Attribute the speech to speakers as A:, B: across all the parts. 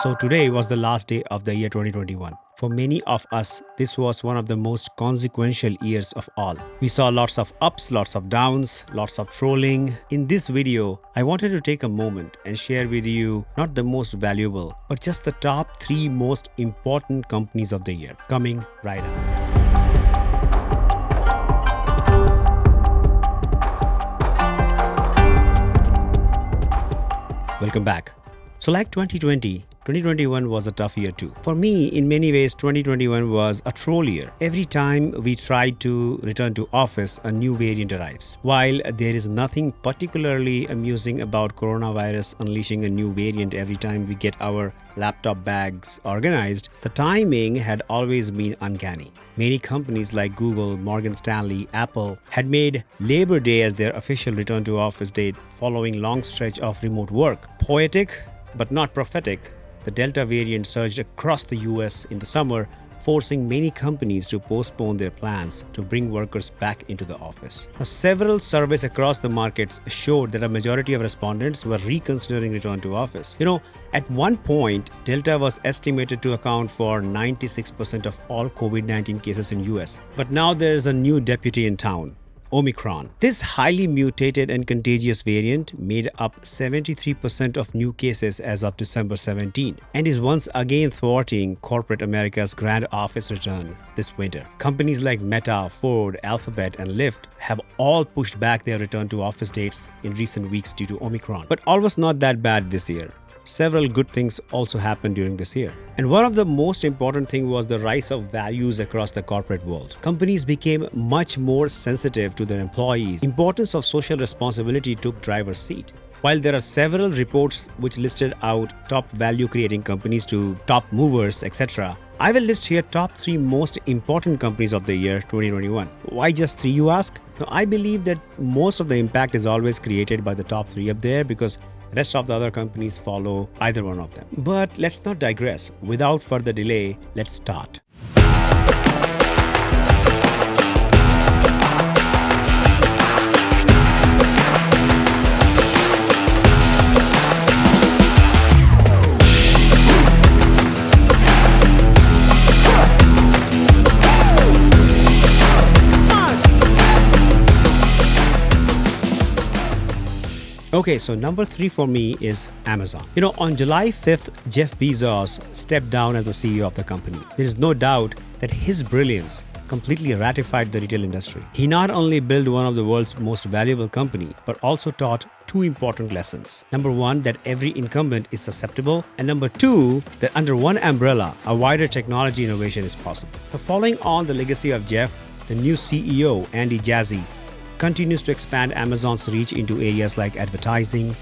A: So today was the last day of the year 2021. For many of us, this was one of the most consequential years of all. We saw lots of ups, lots of downs, lots of trolling. In this video, I wanted to take a moment and share with you not the most valuable, but just the top 3 most important companies of the year. Coming right up. Welcome back. So like 2021 was a tough year too. For me, in many ways, 2021 was a troll year. Every time we tried to return to office, a new variant arrives. While there is nothing particularly amusing about coronavirus unleashing a new variant every time we get our laptop bags organized, the timing had always been uncanny. Many companies like Google, Morgan Stanley, Apple had made Labor Day as their official return to office date following long stretch of remote work. Poetic, but not prophetic, the Delta variant surged across the US in the summer, forcing many companies to postpone their plans to bring workers back into the office. Now, several surveys across the markets showed that a majority of respondents were reconsidering return to office. At one point, Delta was estimated to account for 96% of all COVID-19 cases in US. But now there is a new deputy in town, Omicron. This highly mutated and contagious variant made up 73% of new cases as of December 17 and is once again thwarting corporate America's grand office return this winter. Companies like Meta, Ford, Alphabet, and Lyft have all pushed back their return to office dates in recent weeks due to Omicron. But all was not that bad this year. Several good things also happened during this year. And one of the most important things was the rise of values across the corporate world. Companies became much more sensitive to their employees. Importance of social responsibility took driver's seat. While there are several reports which listed out top value creating companies to top movers, etc., I will list here top 3 most important companies of the year 2021. Why just 3, you ask? Now, I believe that most of the impact is always created by the top 3 up there because rest of the other companies follow either one of them. But let's not digress. Without further delay, let's start. Okay, so number 3 for me is Amazon. On July 5th, Jeff Bezos stepped down as the CEO of the company. There is no doubt that his brilliance completely ratified the retail industry. He not only built one of the world's most valuable company, but also taught 2 important lessons. Number 1, that every incumbent is susceptible. And number 2, that under one umbrella, a wider technology innovation is possible. So following on the legacy of Jeff, the new CEO, Andy Jassy, continues to expand Amazon's reach into areas like advertising,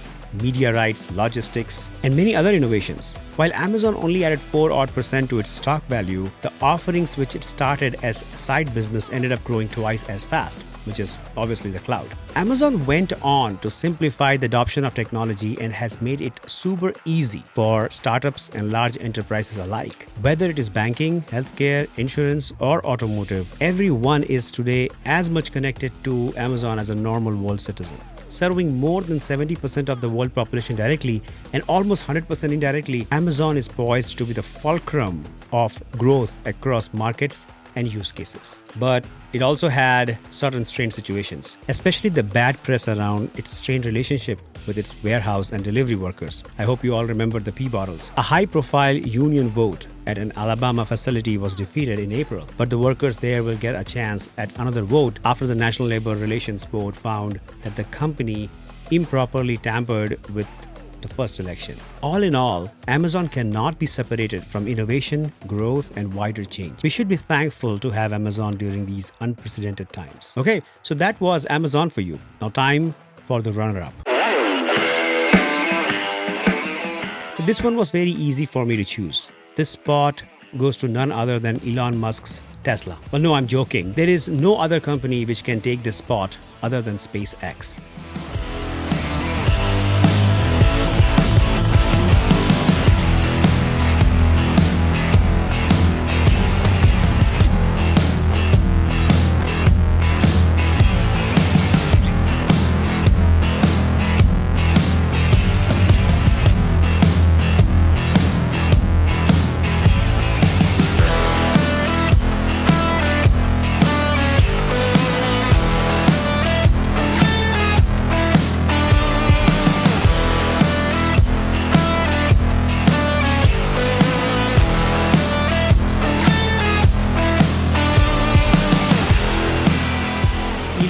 A: media rights, logistics, and many other innovations. While Amazon only added 4% to its stock value, the offerings which it started as side business ended up growing twice as fast, which is obviously the cloud. Amazon went on to simplify the adoption of technology and has made it super easy for startups and large enterprises alike. Whether it is banking, healthcare, insurance, or automotive, everyone is today as much connected to Amazon as a normal world citizen. Serving more than 70% of the world population directly and almost 100% indirectly, Amazon is poised to be the fulcrum of growth across markets and use cases. But it also had certain strained situations, especially the bad press around its strained relationship with its warehouse and delivery workers. I hope you all remember the pea bottles. A high-profile union vote at an Alabama facility was defeated in April, but the workers there will get a chance at another vote after the National Labor Relations Board found that the company improperly tampered with the first election. All in all, Amazon cannot be separated from innovation, growth, and wider change. We should be thankful to have Amazon during these unprecedented times. Okay, so that was Amazon for you. Now time for the runner-up. This one was very easy for me to choose. This spot goes to none other than Elon Musk's Tesla. Well, no, I'm joking. There is no other company which can take this spot other than SpaceX.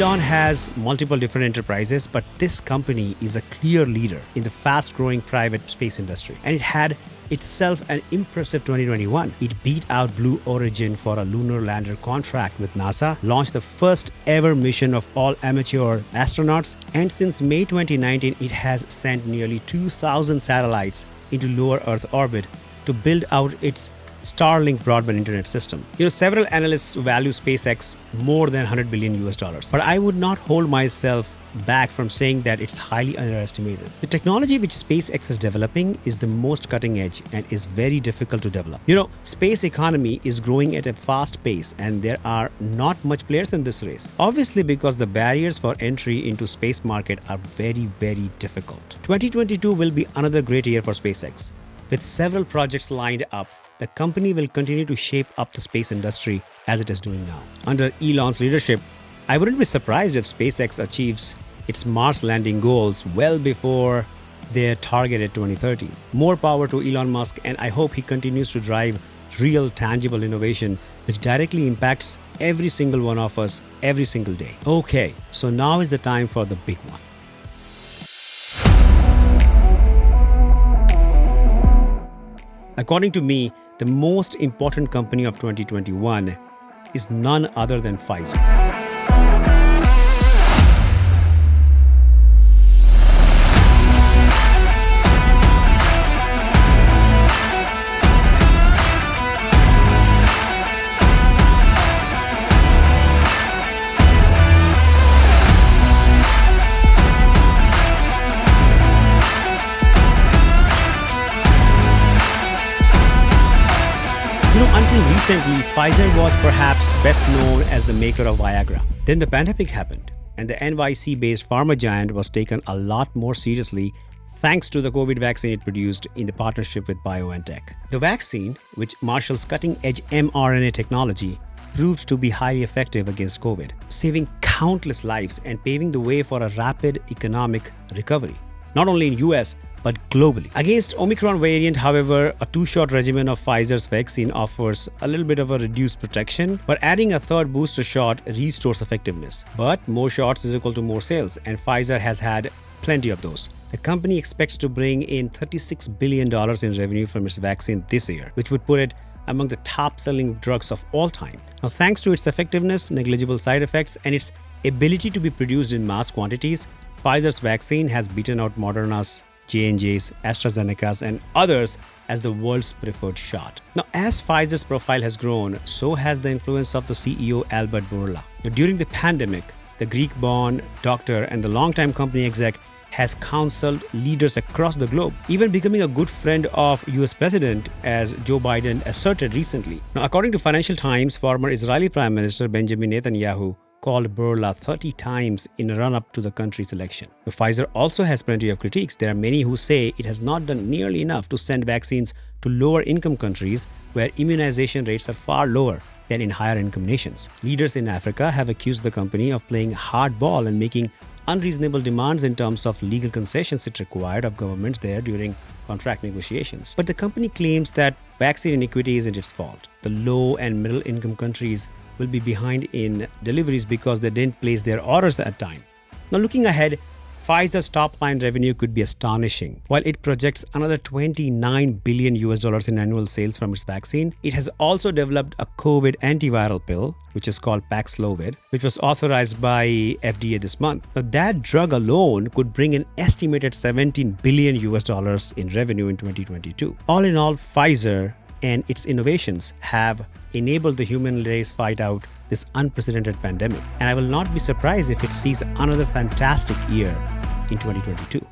A: Elon has multiple different enterprises, but this company is a clear leader in the fast-growing private space industry. And it had itself an impressive 2021. It beat out Blue Origin for a lunar lander contract with NASA, launched the first ever mission of all amateur astronauts, and since May 2019, it has sent nearly 2,000 satellites into lower Earth orbit to build out its Starlink broadband internet system. Several analysts value SpaceX more than $100 billion US, but I would not hold myself back from saying that it's highly underestimated. The technology which SpaceX is developing is the most cutting edge and is very difficult to develop. Space economy is growing at a fast pace and there are not much players in this race. Obviously because the barriers for entry into space market are very, very difficult. 2022 will be another great year for SpaceX. With several projects lined up, the company will continue to shape up the space industry as it is doing now. Under Elon's leadership, I wouldn't be surprised if SpaceX achieves its Mars landing goals well before their targeted 2030. More power to Elon Musk, and I hope he continues to drive real tangible innovation which directly impacts every single one of us every single day. Okay, so now is the time for the big one. According to me, the most important company of 2021 is none other than Pfizer. Until recently, Pfizer was perhaps best known as the maker of Viagra. Then the pandemic happened, and the NYC-based pharma giant was taken a lot more seriously thanks to the COVID vaccine it produced in the partnership with BioNTech. The vaccine, which marshals cutting-edge mRNA technology, proved to be highly effective against COVID, saving countless lives and paving the way for a rapid economic recovery, not only in US, but globally. Against Omicron variant, however, a two-shot regimen of Pfizer's vaccine offers a little bit of a reduced protection, but adding a third booster shot restores effectiveness. But more shots is equal to more sales, and Pfizer has had plenty of those. The company expects to bring in $36 billion in revenue from its vaccine this year, which would put it among the top-selling drugs of all time. Now, thanks to its effectiveness, negligible side effects, and its ability to be produced in mass quantities, Pfizer's vaccine has beaten out Moderna's, J&J's, AstraZeneca's, and others as the world's preferred shot. Now, as Pfizer's profile has grown, so has the influence of the CEO Albert Bourla. Now, during the pandemic, the Greek-born doctor and the longtime company exec has counseled leaders across the globe, even becoming a good friend of US President, as Joe Biden asserted recently. Now, according to Financial Times, former Israeli Prime Minister Benjamin Netanyahu called Bourla 30 times in a run-up to the country's election. But Pfizer also has plenty of critiques. There are many who say it has not done nearly enough to send vaccines to lower-income countries where immunization rates are far lower than in higher-income nations. Leaders in Africa have accused the company of playing hardball and making unreasonable demands in terms of legal concessions it required of governments there during contract negotiations. But the company claims that vaccine inequity isn't its fault. The low and middle income countries will be behind in deliveries because they didn't place their orders at time. Now, looking ahead, Pfizer's top-line revenue could be astonishing. While it projects another $29 billion in annual sales from its vaccine, it has also developed a COVID antiviral pill, which is called Paxlovid, which was authorized by FDA this month. But that drug alone could bring an estimated $17 billion in revenue in 2022. All in all, Pfizer and its innovations have enabled the human race fight out this unprecedented pandemic. And I will not be surprised if it sees another fantastic year in 2022.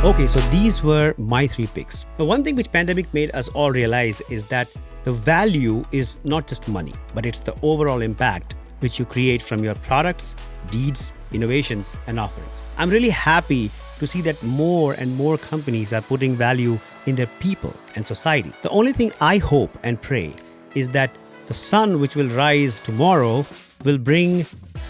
A: Okay, so these were my 3 picks. The one thing which pandemic made us all realize is that the value is not just money, but it's the overall impact which you create from your products, deeds, innovations, and offerings. I'm really happy to see that more and more companies are putting value in their people and society. The only thing I hope and pray is that the sun which will rise tomorrow will bring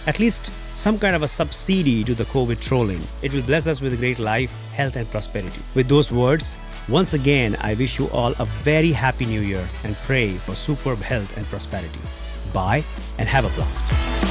A: at least some kind of a subsidy to the COVID trolling. It will bless us with great life, health, and prosperity. With those words, Once again, I wish you all a very happy new year and pray for superb health and prosperity. Bye and have a blast.